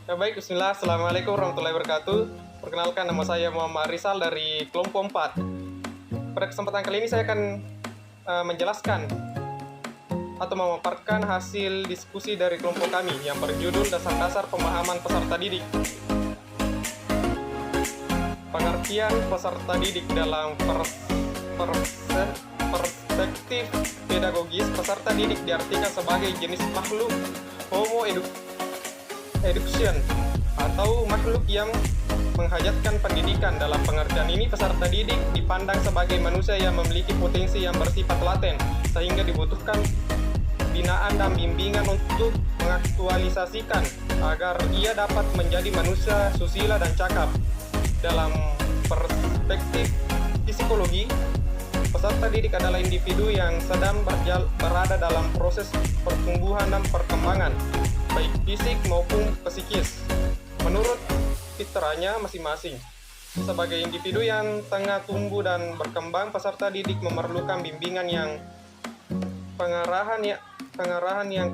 Ya baik, bismillah. Assalamualaikum warahmatullahi wabarakatuh. Perkenalkan, nama saya Muhammad Rizal dari kelompok 4. Pada kesempatan kali ini saya akan menjelaskan atau memaparkan hasil diskusi dari kelompok kami yang berjudul Dasar-Dasar Pemahaman Peserta Didik. Pengertian peserta didik dalam perspektif pedagogis, peserta didik diartikan sebagai jenis makhluk Homo education atau makhluk yang menghajatkan pendidikan. Dalam pengertian ini, peserta didik dipandang sebagai manusia yang memiliki potensi yang bersifat laten, sehingga dibutuhkan binaan dan bimbingan untuk mengaktualisasikan agar ia dapat menjadi manusia susila dan cakap. Dalam perspektif psikologi, peserta didik adalah individu yang sedang berada dalam proses pertumbuhan dan perkembangan, baik fisik maupun psikis, menurut fitrahnya masing-masing. Sebagai individu yang tengah tumbuh dan berkembang, peserta didik memerlukan bimbingan yang pengarahan yang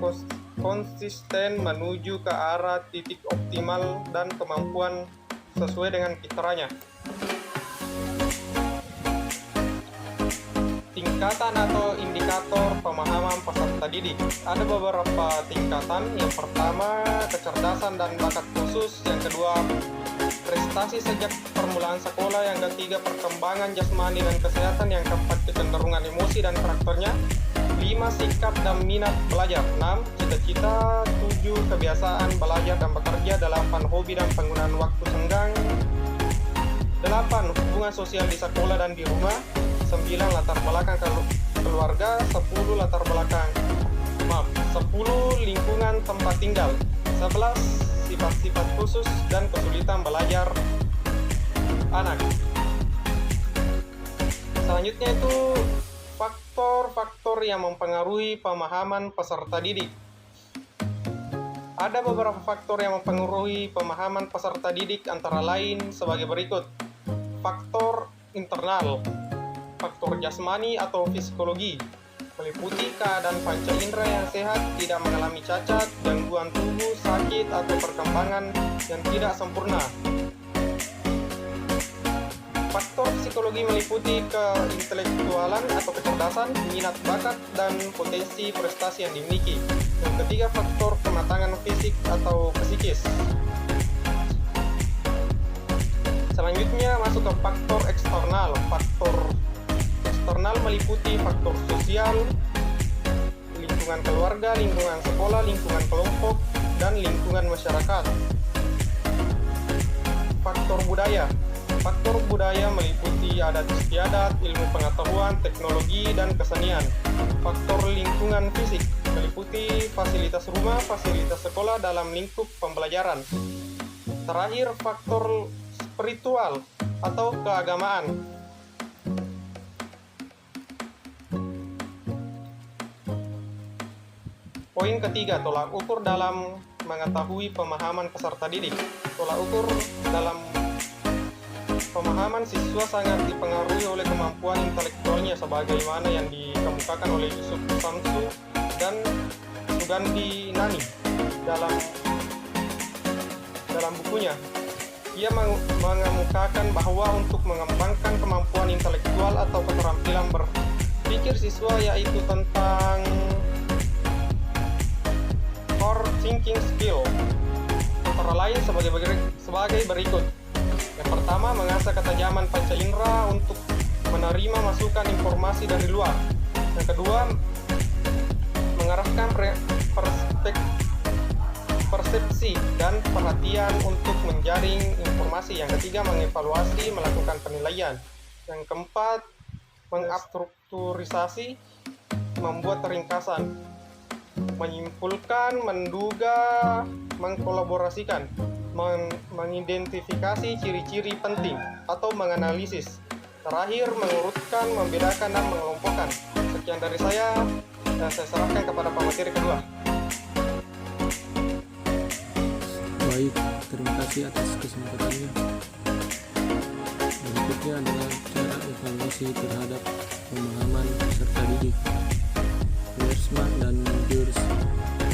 konsisten menuju ke arah titik optimal dan kemampuan sesuai dengan fitrahnya. Tingkatan atau indikator pemahaman peserta didik. Ada beberapa tingkatan. Yang pertama, kecerdasan dan bakat khusus. Yang kedua, prestasi sejak permulaan sekolah. Yang ketiga, perkembangan jasmani dan kesehatan. Yang keempat, kecenderungan emosi dan karakternya. 5, sikap dan minat belajar. 6, cita-cita. 7, kebiasaan belajar dan bekerja. 8, hobi dan penggunaan waktu senggang. 8, hubungan sosial di sekolah dan di rumah. 9, latar belakang keluarga. 10, lingkungan tempat tinggal. 11, sifat-sifat khusus dan kesulitan belajar anak. Selanjutnya itu faktor-faktor yang mempengaruhi pemahaman peserta didik. Ada beberapa faktor yang mempengaruhi pemahaman peserta didik, antara lain sebagai berikut. Faktor internal, faktor jasmani atau psikologi, meliputi keadaan panca indera yang sehat, tidak mengalami cacat, gangguan tubuh, sakit, atau perkembangan yang tidak sempurna. Faktor psikologi meliputi keintelektualan atau kecerdasan, minat bakat, dan potensi prestasi yang dimiliki. Yang ketiga, faktor kematangan fisik atau psikis. Selanjutnya masuk ke faktor eksternal. Faktor eksternal meliputi faktor sosial, lingkungan keluarga, lingkungan sekolah, lingkungan kelompok, dan lingkungan masyarakat. Faktor budaya. Faktor budaya meliputi adat istiadat, ilmu pengetahuan, teknologi, dan kesenian. Faktor lingkungan fisik meliputi fasilitas rumah, fasilitas sekolah dalam lingkup pembelajaran. Terakhir, faktor spiritual atau keagamaan. Poin ketiga, tolak ukur dalam mengetahui pemahaman peserta didik. Tolak ukur dalam pemahaman siswa sangat dipengaruhi oleh kemampuan intelektualnya, sebagaimana yang dikemukakan oleh Yusuf Samsu dan Sugandi Nani dalam bukunya. Ia mengemukakan bahwa untuk mengembangkan kemampuan intelektual atau keterampilan berpikir siswa, yaitu tentang core thinking skill, antara lain sebagai berikut. Yang pertama, mengasah ketajaman panca indera untuk menerima masukan informasi dari luar. Yang kedua, mengarahkan persepsi dan perhatian untuk menjaring informasi. Yang ketiga, mengevaluasi, melakukan penilaian. Yang keempat, mengstrukturisasi, membuat ringkasan, menyimpulkan, menduga, mengkolaborasikan, mengidentifikasi ciri-ciri penting atau menganalisis. Terakhir, mengurutkan, membedakan, dan mengelompokkan. Sekian dari saya serahkan kepada pemateri kedua. Baik, terima kasih atas kesempatannya. Berikutnya adalah cara evaluasi terhadap pemahaman peserta didik. Wiersma dan Jurs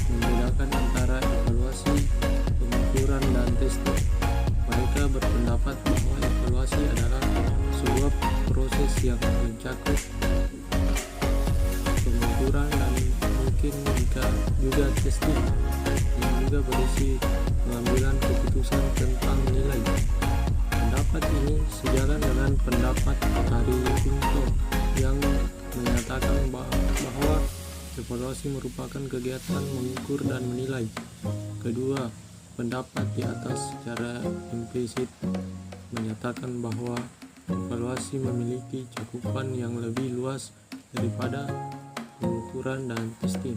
membedakan antara evaluasi, pengukuran, dan pengukuran dan mungkin juga testing yang juga berisi pengambilan keputusan tentang nilai. Pendapat ini sejalan dengan pendapat Hari Kunto yang menyatakan bahwa evaluasi merupakan kegiatan mengukur dan menilai. Kedua, pendapat di atas secara implisit menyatakan bahwa evaluasi memiliki cakupan yang lebih luas daripada pengukuran dan testing.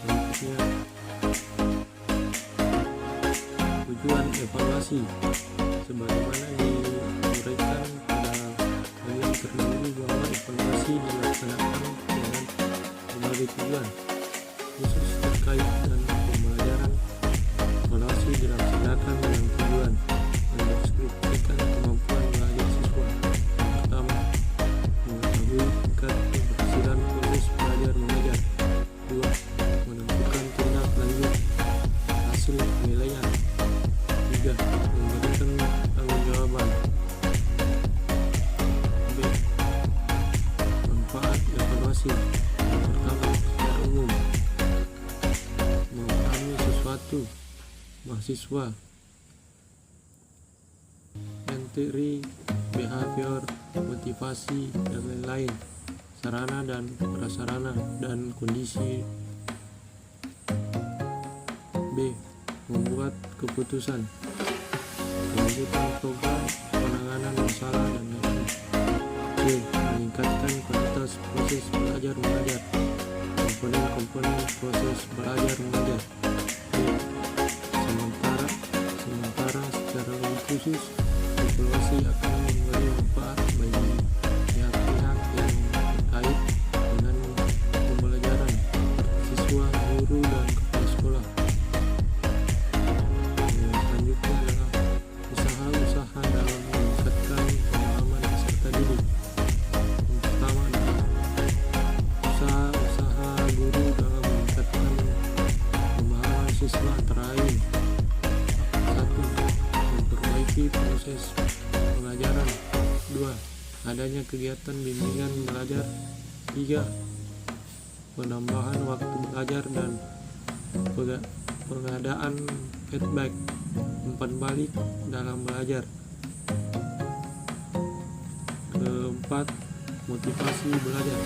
Berikutnya, tujuan evaluasi sebagaimana diuraikan pada bagian terdahulu bahwa evaluasi dilaksanakan dengan berbagai tujuan khusus terkait dengan pembelajaran. Evaluasi dilaksanakan dengan tujuan mendeskripsikan kemampuan belajar siswa. Yang pertama, mengetahui tingkat keberhasilan proses belajar mengajar. Dua, menentukan tindak lanjut hasil penilaian. Tiga, memberikan tanggung-jawaban. B, manfaat evaluasi. Yang pertama, secara umum memahami sesuatu mahasiswa, teori, behavior, motivasi, dan lain-lain, sarana dan prasarana, dan kondisi. B, membuat keputusan, kelanjutan program, penanganan masalah, dan lain-lain. C, meningkatkan kualitas proses belajar mengajar, komponen-komponen proses belajar mengajar. D, sementara secara lebih khusus, evaluasi akan memberi manfaat bagi pihak-pihak yang terkait dengan pembelajaran, siswa, guru, dan kepala sekolah. Selanjutnya adalah usaha-usaha dalam meningkatkan pemahaman peserta didik. Yang pertama adalah usaha-usaha guru dalam meningkatkan pemahaman siswa antara lain. 1. Memperbaiki proses pengajaran. 2. Adanya kegiatan bimbingan belajar. 3. Penambahan waktu belajar dan pengadaan feedback umpan balik dalam belajar. Keempat, motivasi belajar.